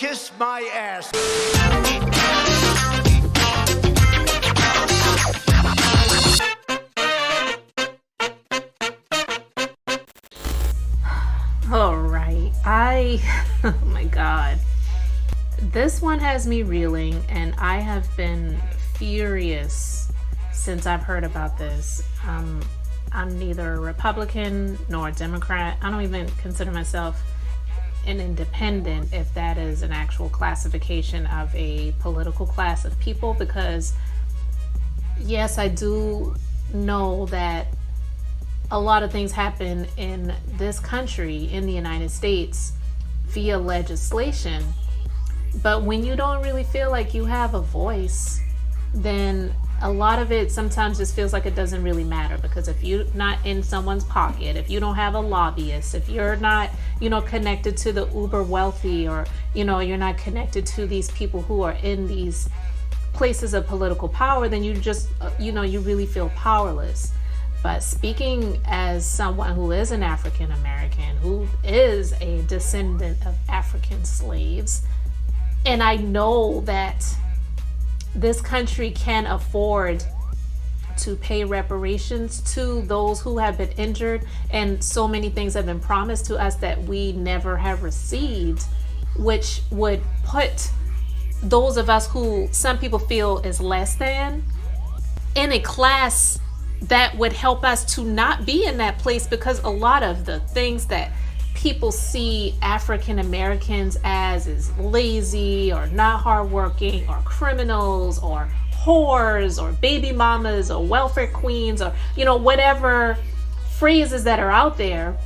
kiss my ass. All right, oh my God. This one has me reeling, and I have been furious since I've heard about this. I'm neither a Republican nor a Democrat. I don't even consider myself an independent, if that is an actual classification of a political class of people, because yes, I do know that a lot of things happen in this country, in the United States, via legislation. But when you don't really feel like you have a voice, then a lot of it sometimes just feels like it doesn't really matter, because if you're not in someone's pocket, if you don't have a lobbyist, if you're not, connected to the uber wealthy, or, you're not connected to these people who are in these places of political power, then you just, you really feel powerless. But speaking as someone who is an African American, who is a descendant of African slaves, and I know that this country can afford to pay reparations to those who have been injured, and so many things have been promised to us that we never have received, which would put those of us who some people feel is less than in a class that would help us to not be in that place, because a lot of the things that people see African Americans as is lazy or not hardworking or criminals or whores or baby mamas or welfare queens, or whatever phrases that are out there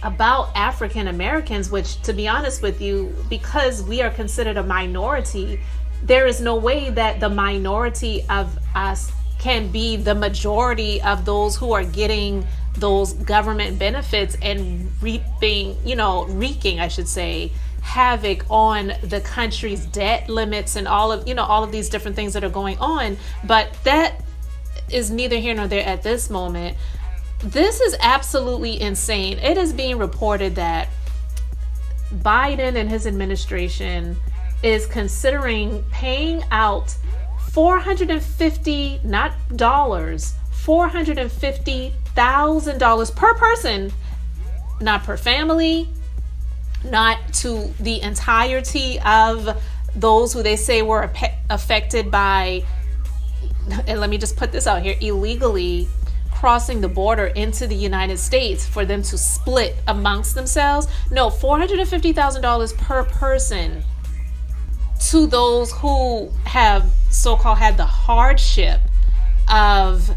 about African Americans, which, to be honest with you, because we are considered a minority, there is no way that the minority of us can be the majority of those who are getting those government benefits and wreaking havoc on the country's debt limits and all of these different things that are going on. But that is neither here nor there at this moment. This is absolutely insane. It is being reported that Biden and his administration is considering paying out $450, not dollars, $450,000 per person, not per family, not to the entirety of those who they say were affected by, and let me just put this out here, illegally crossing the border into the United States, for them to split amongst themselves. No, $450,000 per person to those who have so-called had the hardship of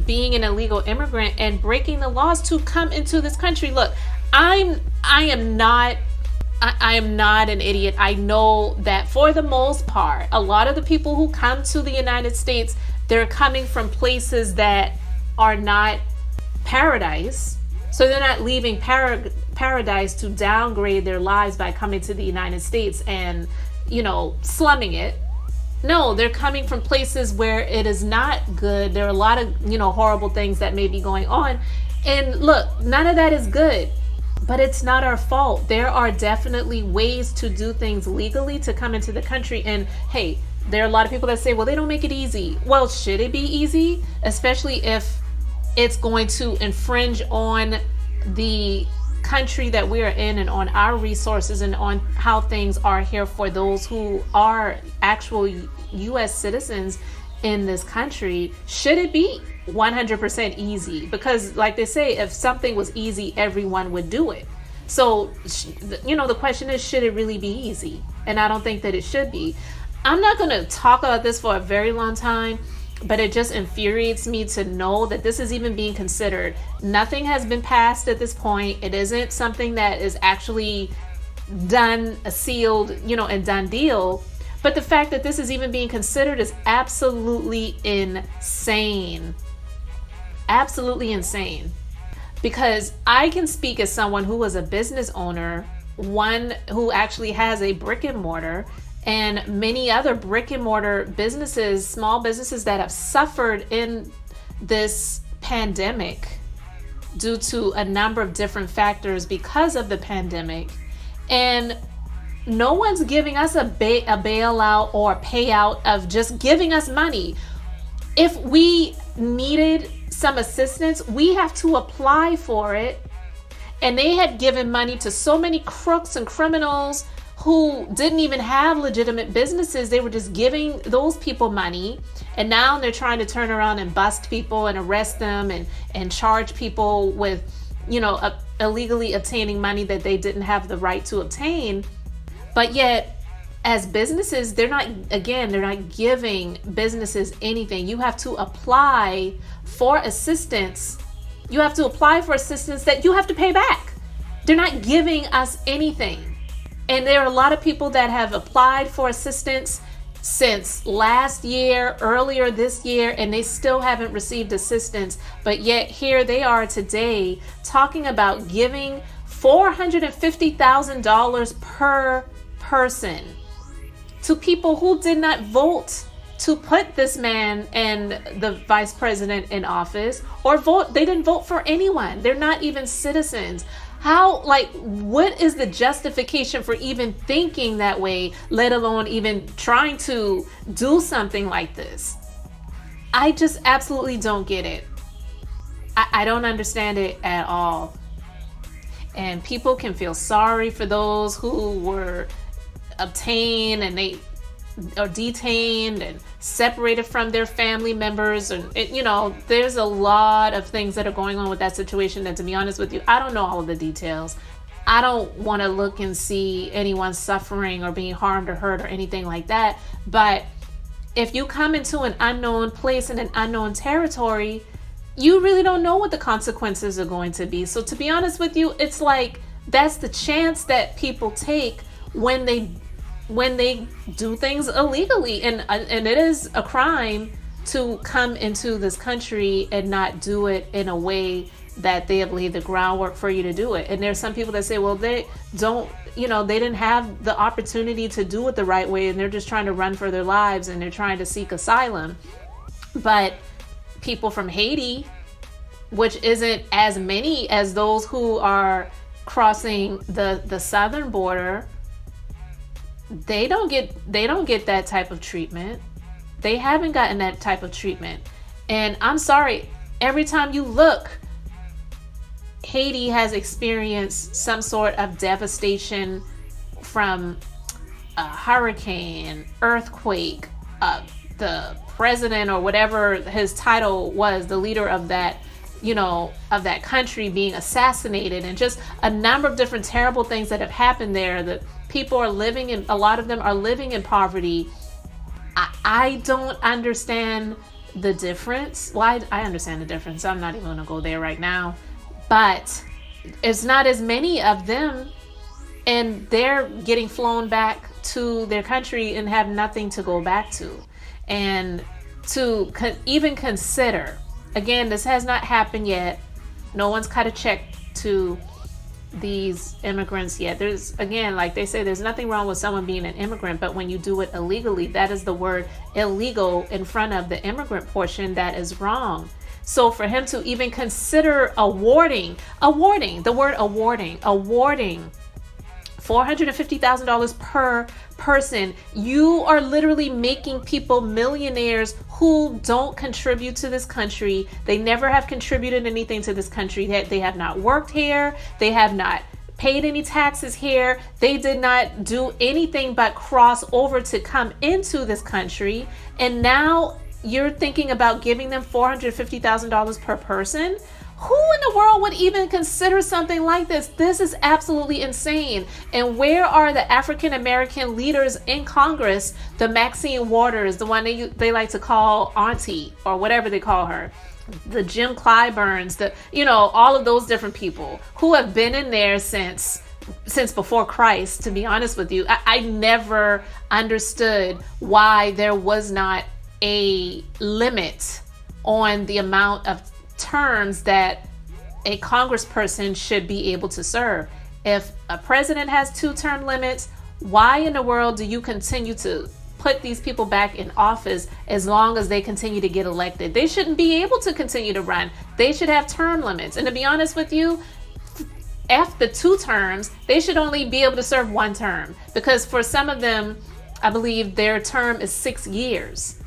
being an illegal immigrant and breaking the laws to come into this country. Look, I am not an idiot. I know that for the most part, a lot of the people who come to the United States, they're coming from places that are not paradise. So they're not leaving paradise to downgrade their lives by coming to the United States and, slumming it. No, they're coming from places where it is not good. There are a lot of, horrible things that may be going on. And look, none of that is good, but it's not our fault. There are definitely ways to do things legally to come into the country. And hey, there are a lot of people that say, well, they don't make it easy. Well, should it be easy? Especially if it's going to infringe on the country that we are in and on our resources and on how things are here for those who are actual U.S. citizens in this country. Should it be 100% easy? Because like they say, if something was easy, everyone would do it. So, the question is, should it really be easy? And I don't think that it should be. I'm not going to talk about this for a very long time, but it just infuriates me to know that this is even being considered. Nothing has been passed at this point. It isn't something that is actually done, sealed, and done deal. But the fact that this is even being considered is absolutely insane. Absolutely insane. Because I can speak as someone who was a business owner, one who actually has a brick and mortar, and many other brick and mortar businesses, small businesses that have suffered in this pandemic due to a number of different factors because of the pandemic. And No one's giving us a bailout or a payout of just giving us money. If we needed some assistance, we have to apply for it. And they had given money to so many crooks and criminals who didn't even have legitimate businesses. They were just giving those people money. And now they're trying to turn around and bust people and arrest them and charge people with, illegally obtaining money that they didn't have the right to obtain. But yet, as businesses, they're not giving businesses anything. You have to apply for assistance. You have to apply for assistance that you have to pay back. They're not giving us anything. And there are a lot of people that have applied for assistance since last year, earlier this year, and they still haven't received assistance. But yet here they are today talking about giving $450,000 per person to people who did not vote to put this man and the vice president in office, or vote. They didn't vote for anyone. They're not even citizens. What is the justification for even thinking that way, let alone even trying to do something like this? I just absolutely don't get it. I don't understand it at all. And people can feel sorry for those who were obtained and they are detained and separated from their family members, and there's a lot of things that are going on with that situation, and to be honest with you, I don't know all of the details. I don't want to look and see anyone suffering or being harmed or hurt or anything like that. But if you come into an unknown place in an unknown territory, you really don't know what the consequences are going to be. So to be honest with you, it's like that's the chance that people take when they do things illegally, and it is a crime to come into this country and not do it in a way that they have laid the groundwork for you to do it. And there's some people that say, well, they don't, they didn't have the opportunity to do it the right way, and they're just trying to run for their lives and they're trying to seek asylum. But people from Haiti, which isn't as many as those who are crossing the southern border, they don't get that type of treatment. They haven't gotten that type of treatment. And I'm sorry, every time you look, Haiti has experienced some sort of devastation from a hurricane, earthquake, the president or whatever his title was, the leader of that, of that country being assassinated, and just a number of different terrible things that have happened there. That people are living in, a lot of them are living in poverty. I don't understand the difference. Well, I understand the difference. I'm not even going to go there right now. But it's not as many of them, and they're getting flown back to their country and have nothing to go back to. And to even consider, again, this has not happened yet. No one's cut a check to these immigrants yet. There's, again, like they say, there's nothing wrong with someone being an immigrant, but when you do it illegally, that is the word illegal in front of the immigrant portion that is wrong. So for him to even consider awarding $450,000 per person, you are literally making people millionaires who don't contribute to this country. They never have contributed anything to this country. They have not worked here. They have not paid any taxes here. They did not do anything but cross over to come into this country. And now you're thinking about giving them $450,000 per person? Who in the world would even consider something like this? This is absolutely insane. And where are the African American leaders in Congress? The Maxine Waters, the one they like to call Auntie, or whatever they call her. The Jim Clyburns, all of those different people who have been in there since before Christ. To be honest with you, I never understood why there was not a limit on the amount of terms that a congressperson should be able to serve. If a president has 2-term limits, why in the world do you continue to put these people back in office as long as they continue to get elected? They shouldn't be able to continue to run. They should have term limits. And to be honest with you, after 2 terms, they should only be able to serve 1 term, because for some of them, I believe their term is 6 years.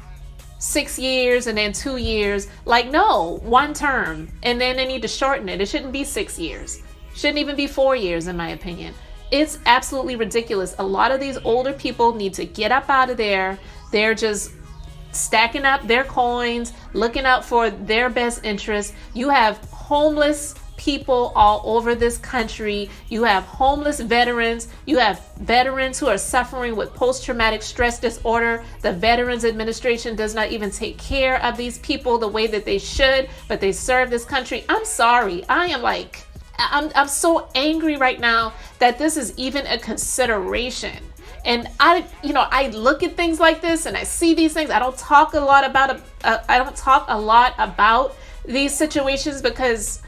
6 years and then 2 years. Like, no, 1 term, and then they need to shorten it. It shouldn't be 6 years. Shouldn't even be 4 years, in my opinion. It's absolutely ridiculous. A lot of these older people need to get up out of there. They're just stacking up their coins, looking out for their best interests. You have homeless people all over this country. You have homeless veterans. You have veterans who are suffering with post-traumatic stress disorder. The Veterans Administration does not even take care of these people the way that they should, but they serve this country. I'm sorry. I'm so angry right now that this is even a consideration. And I look at things like this and I see these things. I don't talk a lot about these situations, because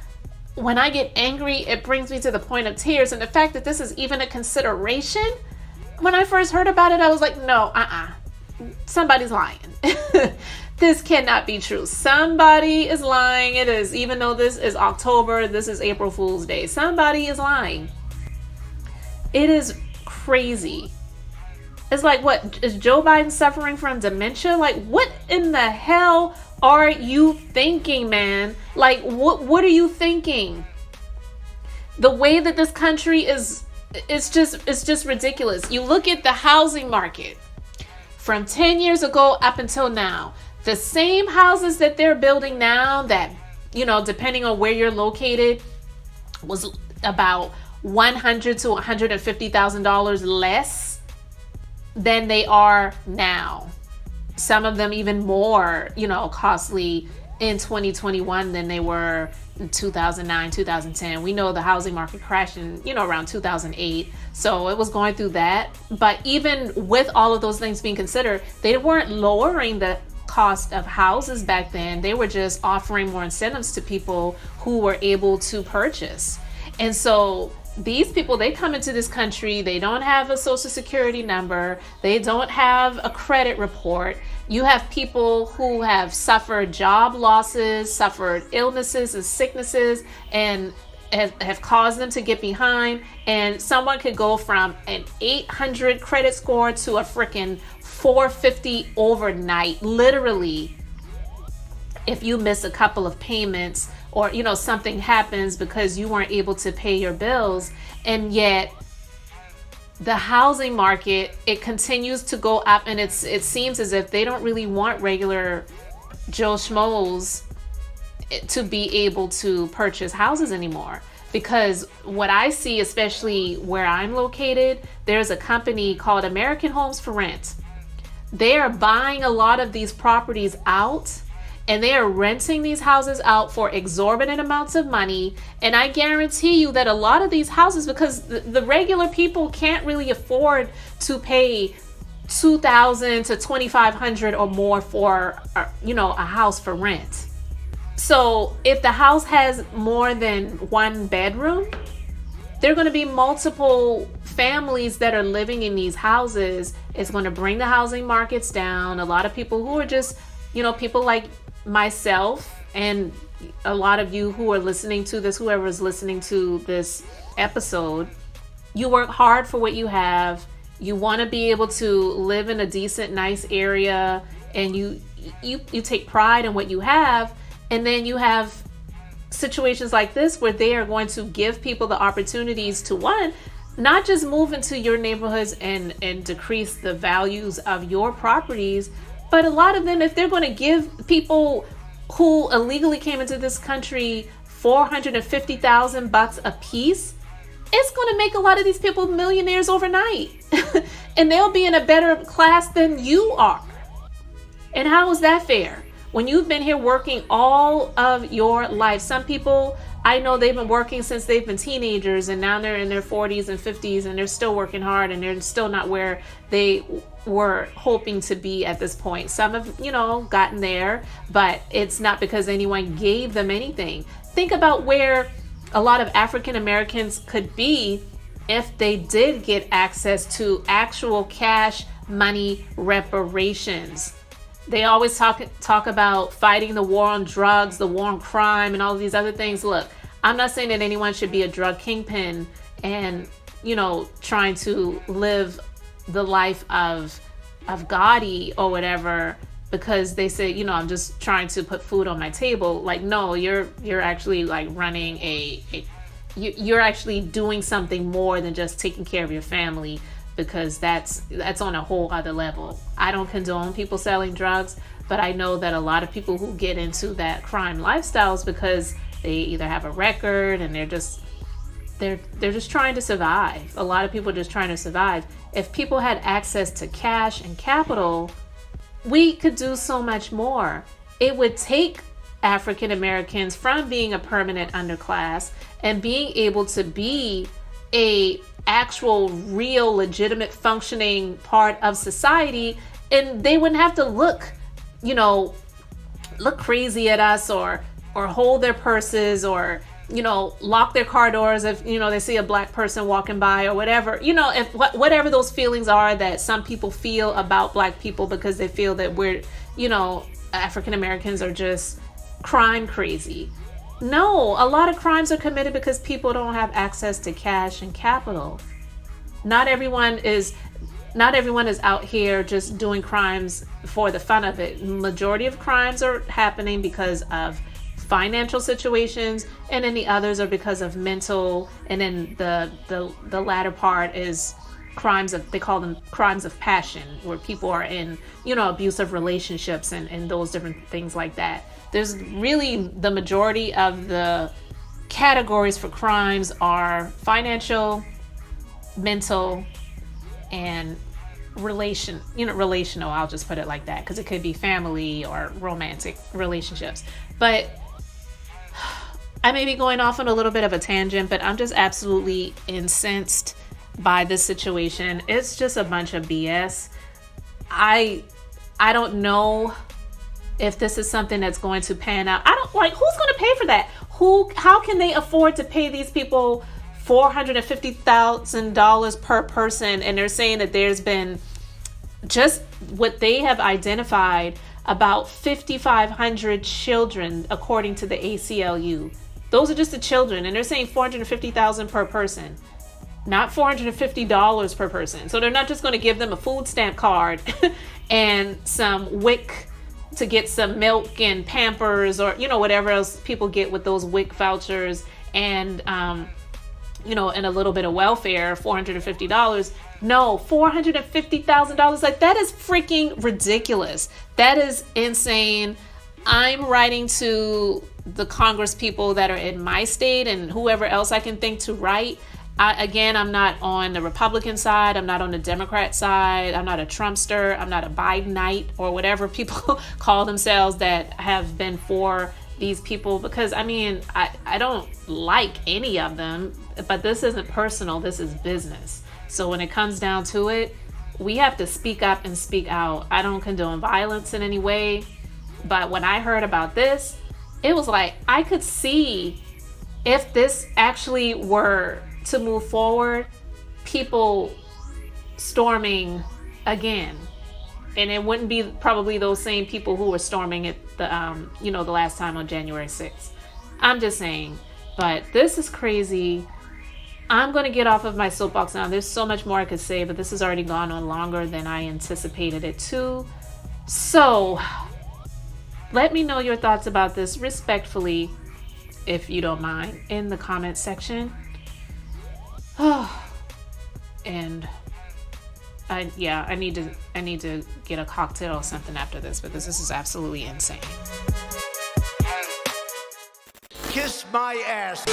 when I get angry, it brings me to the point of tears. And the fact that this is even a consideration, when I first heard about it, I was like, no, somebody's lying. This cannot be true. Somebody is lying. It is, even though this is October, this is April Fool's Day. Somebody is lying. It is crazy. It's like, what, is Joe Biden suffering from dementia? Like, what in the hell are you thinking, man? Like, what are you thinking? The way that this country is, it's just ridiculous. You look at the housing market from 10 years ago up until now. The same houses that they're building now, that, depending on where you're located, was about $100,000 to $150,000 less than they are now. Some of them even more, costly in 2021 than they were in 2009, 2010. We know the housing market crashed in, around 2008. So it was going through that. But even with all of those things being considered, they weren't lowering the cost of houses back then. They were just offering more incentives to people who were able to purchase. And so these people, they come into this country, they don't have a social security number, they don't have a credit report. You have people who have suffered job losses, suffered illnesses and sicknesses, and have caused them to get behind. And someone could go from an 800 credit score to a freaking 450 overnight, literally, if you miss a couple of payments, or something happens because you weren't able to pay your bills. And yet the housing market, it continues to go up, and it seems as if they don't really want regular Joe Schmoes to be able to purchase houses anymore. Because what I see, especially where I'm located, there's a company called American Homes for Rent. They are buying a lot of these properties out, and they are renting these houses out for exorbitant amounts of money. And I guarantee you that a lot of these houses, because the regular people can't really afford to pay $2,000 to $2,500 or more for a house for rent. So if the house has more than 1 bedroom, there are going to be multiple families that are living in these houses. It's going to bring the housing markets down. A lot of people who are just, people like myself, and a lot of you who are listening to this, whoever is listening to this episode, you work hard for what you have. You want to be able to live in a decent, nice area, and you take pride in what you have. And then you have situations like this where they are going to give people the opportunities to, one, not just move into your neighborhoods and decrease the values of your properties, but a lot of them, if they're going to give people who illegally came into this country $450,000 a piece, it's going to make a lot of these people millionaires overnight. And they'll be in a better class than you are. And how is that fair? When you've been here working all of your life. Some people, I know they've been working since they've been teenagers, and now they're in their 40s and 50s, and they're still working hard, and they're still not where they were hoping to be at this point. Some have, gotten there, but it's not because anyone gave them anything. Think about where a lot of African Americans could be if they did get access to actual cash money reparations. They always talk about fighting the war on drugs, the war on crime, and all of these other things. Look, I'm not saying that anyone should be a drug kingpin and, trying to live the life of Gotti or whatever, because they say, I'm just trying to put food on my table. Like, no, you're actually like running you're actually doing something more than just taking care of your family, because that's on a whole other level. I don't condone people selling drugs, but I know that a lot of people who get into that crime lifestyles because they either have a record and they're just trying to survive. A lot of people are just trying to survive. If people had access to cash and capital, we could do so much more. It would take African Americans from being a permanent underclass and being able to be a actual, real, legitimate, functioning part of society, and they wouldn't have to look crazy at us or hold their purses or lock their car doors if they see a black person walking by or whatever. If whatever those feelings are that some people feel about black people, because they feel that we're African Americans are just crime crazy. No, a lot of crimes are committed because people don't have access to cash and capital. Not everyone is out here just doing crimes for the fun of it. Majority of crimes are happening because of financial situations, and then the others are because of mental, and then the latter part is they call them crimes of passion, where people are in abusive relationships and those different things like that. There's really, the majority of the categories for crimes are financial, mental, and relational. I'll just put it like that, because it could be family or romantic relationships. But I may be going off on a little bit of a tangent, but I'm just absolutely incensed by this situation. It's just a bunch of BS. I don't know if this is something that's going to pan out. Who's going to pay for that? How can they afford to pay these people $450,000 per person? And they're saying that there's been, just what they have identified, about 5,500 children, according to the ACLU. Those are just the children, and they're saying $450,000 per person, not $450 per person. So they're not just going to give them a food stamp card and some WIC to get some milk and Pampers or whatever else people get with those WIC vouchers, and and a little bit of welfare. $450. No, $450,000. Like, that is freaking ridiculous. That is insane. I'm writing to the Congress people that are in my state and whoever else I can think to write. I'm not on the Republican side. I'm not on the Democrat side. I'm not a Trumpster. I'm not a Bidenite or whatever people call themselves that have been for these people, because I don't like any of them, but this isn't personal. This is business. So when it comes down to it, we have to speak up and speak out. I don't condone violence in any way, but when I heard about this, it was like, I could see, if this actually were to move forward, people storming again. And it wouldn't be probably those same people who were storming it the last time on January 6th. I'm just saying. But this is crazy. I'm going to get off of my soapbox now. There's so much more I could say, but this has already gone on longer than I anticipated it to. So let me know your thoughts about this respectfully, if you don't mind, in the comment section. And I need to get a cocktail or something after this, because this is absolutely insane. Kiss my ass.